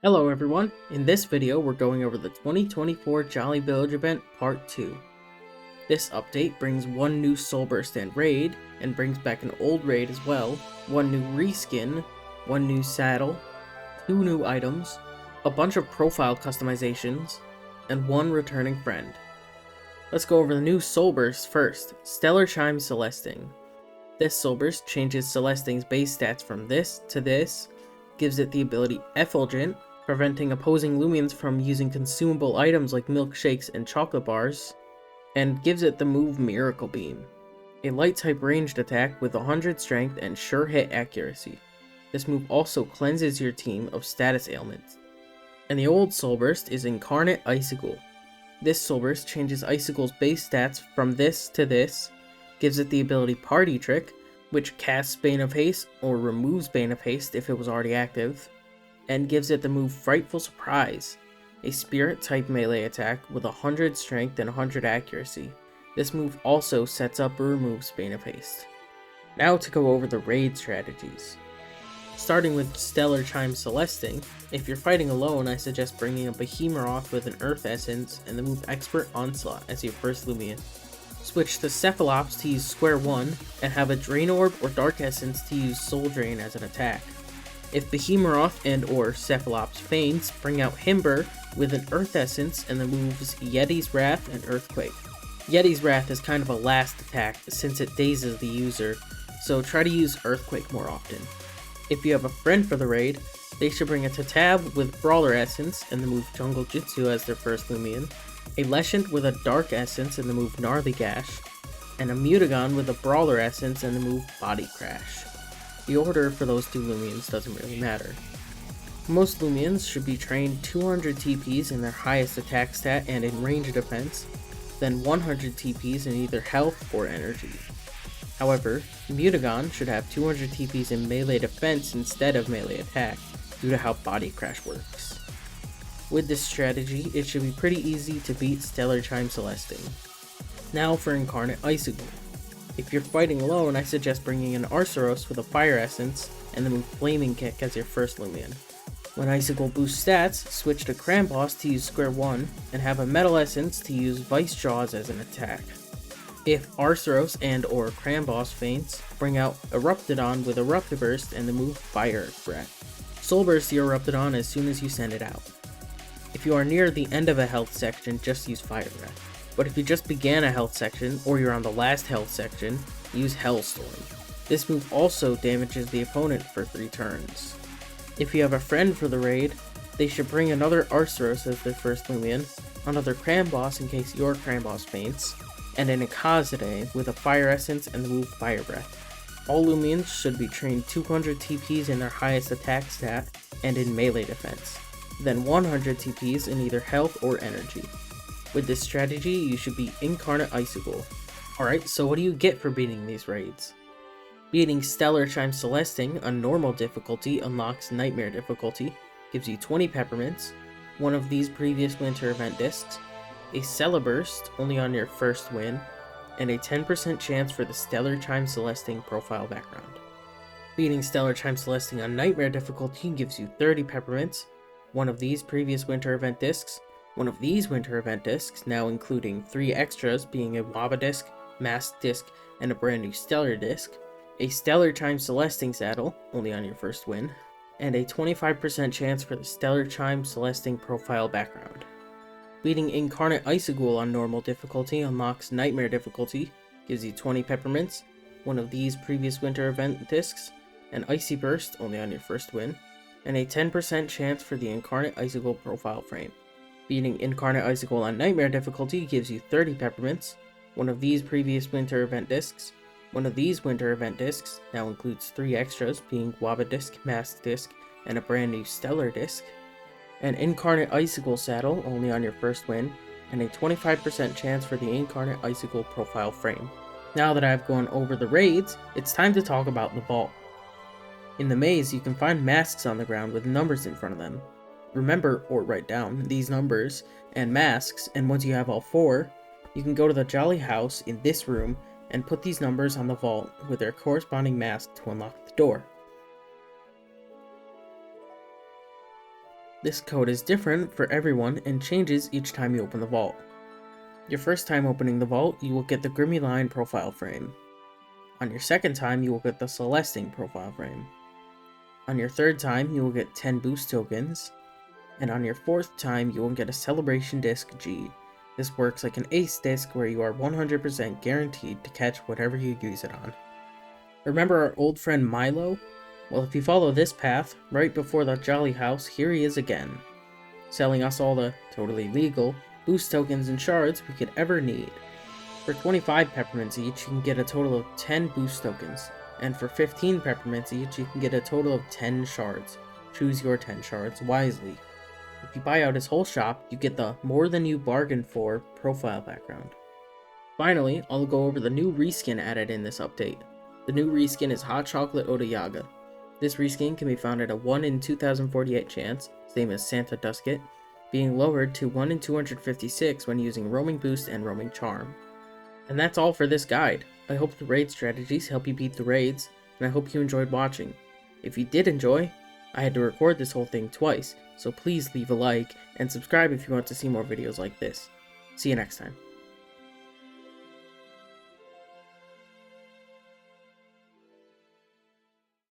Hello everyone, in this video we're going over the 2024 Jolly Village event Part 2. This update brings one new Soulburst and raid, and brings back an old raid as well, one new reskin, one new saddle, two new items, a bunch of profile customizations, and one returning friend. Let's go over the new Soulburst first, Stellarchime Celesting. This Soulburst changes Celesting's base stats from this to this, gives it the ability Effulgent, preventing opposing Loomians from using consumable items like milkshakes and chocolate bars, and gives it the move Miracle Beam, a light-type ranged attack with 100 strength and sure hit accuracy. This move also cleanses your team of status ailments. And the old Soulburst is Incarnate Icigool. This Soulburst changes Icigool's base stats from this to this, gives it the ability Party Trick, which casts Bane of Haste or removes Bane of Haste if it was already active, and gives it the move Frightful Surprise, a spirit-type melee attack with 100 strength and 100 accuracy. This move also sets up or removes Bane of Haste. Now to go over the raid strategies. Starting with Stellarchime Celesting, if you're fighting alone, I suggest bringing a Behemoth with an Earth Essence and the move Expert Onslaught as your first Loomian. Switch to Cephalops to use Square 1, and have a Drain Orb or Dark Essence to use Soul Drain as an attack. If Behemoth and or Cephalops faints, bring out Himber with an Earth Essence and the moves Yeti's Wrath and Earthquake. Yeti's Wrath is kind of a last attack since it dazes the user, so try to use Earthquake more often. If you have a friend for the raid, they should bring a Tatab with Brawler Essence and the move Jungle Jutsu as their first Loomian, a Leshant with a Dark Essence and the move Gnarly Gash, and a Mutagon with a Brawler Essence and the move Body Crash. The order for those two Loomians doesn't really matter. Most Loomians should be trained 200 TPs in their highest attack stat and in range defense, then 100 TPs in either health or energy. However, Mutagon should have 200 TPs in melee defense instead of melee attack, due to how Body Crash works. With this strategy, it should be pretty easy to beat Stellarchime Celesting. Now for Incarnate Icigool. If you're fighting alone, I suggest bringing an Arceros with a Fire Essence and the move Flaming Kick as your first Loomian. When Icigool boosts stats, switch to Cramboss to use Square 1, and have a Metal Essence to use Vice Jaws as an attack. If Arceros and or Cramboss faints, bring out Eruptodon with Eruptiburst and the move Fire Breath. Soul Burst your Eruptodon as soon as you send it out. If you are near the end of a health section, just use Fire Breath. But if you just began a health section, or you're on the last health section, use Hellstorm. This move also damages the opponent for 3 turns. If you have a friend for the raid, they should bring another Arceros as their first Loomian, another Cramboss in case your Cramboss faints, and an Ikazade with a Fire Essence and the move Fire Breath. All Loomians should be trained 200 TPs in their highest attack stat and in melee defense, then 100 TPs in either health or energy. With this strategy, you should beat Incarnate Icigool. Alright, so what do you get for beating these raids? Beating Stellarchime Celesting on normal difficulty unlocks Nightmare difficulty, gives you 20 peppermints, one of these previous winter event discs, a Celeburst only on your first win, and a 10% chance for the Stellarchime Celesting profile background. Beating Stellarchime Celesting on Nightmare difficulty gives you 30 peppermints, one of these previous winter event discs, one of these winter event discs, now including 3 extras being a Waba disc, Mask disc, and a brand new Stellar disc, a Stellarchime Celesting saddle, only on your first win, and a 25% chance for the Stellarchime Celesting profile background. Beating Incarnate Icigool on normal difficulty unlocks Nightmare difficulty, gives you 20 peppermints, one of these previous winter event discs, an Icy Burst, only on your first win, and a 10% chance for the Incarnate Icigool profile frame. Beating Incarnate Icigool on Nightmare difficulty gives you 30 peppermints, one of these previous winter event discs, one of these winter event discs, now includes 3 extras being Waba disc, Mask disc, and a brand new Stellar disc, an Incarnate Icigool saddle only on your first win, and a 25% chance for the Incarnate Icigool profile frame. Now that I've gone over the raids, it's time to talk about the vault. In the maze, you can find masks on the ground with numbers in front of them. Remember, or write down, these numbers and masks, and once you have all 4, you can go to the Jolly House in this room and put these numbers on the vault with their corresponding mask to unlock the door. This code is different for everyone and changes each time you open the vault. Your first time opening the vault, you will get the Grimy Line profile frame. On your second time, you will get the Celesting profile frame. On your third time, you will get 10 boost tokens. And on your fourth time, you will get a Celebration Disc G. This works like an ace disc where you are 100% guaranteed to catch whatever you use it on. Remember our old friend Milo? Well, if you follow this path, right before the Jolly House, here he is again, selling us all the totally legal boost tokens and shards we could ever need. For 25 peppermints each, you can get a total of 10 boost tokens, and for 15 peppermints each, you can get a total of 10 shards. Choose your 10 shards wisely. If you buy out his whole shop, you get the more than you bargained for profile background. Finally, I'll go over the new reskin added in this update. The new reskin is Hot Chocolate Odoyaga. This reskin can be found at a 1 in 2048 chance, same as Santa Dusket, being lowered to 1 in 256 when using Roaming Boost and Roaming Charm. And that's all for this guide. I hope the raid strategies help you beat the raids, and I hope you enjoyed watching. If you did enjoy, I had to record this whole thing twice, so please leave a like and subscribe if you want to see more videos like this. See you next time.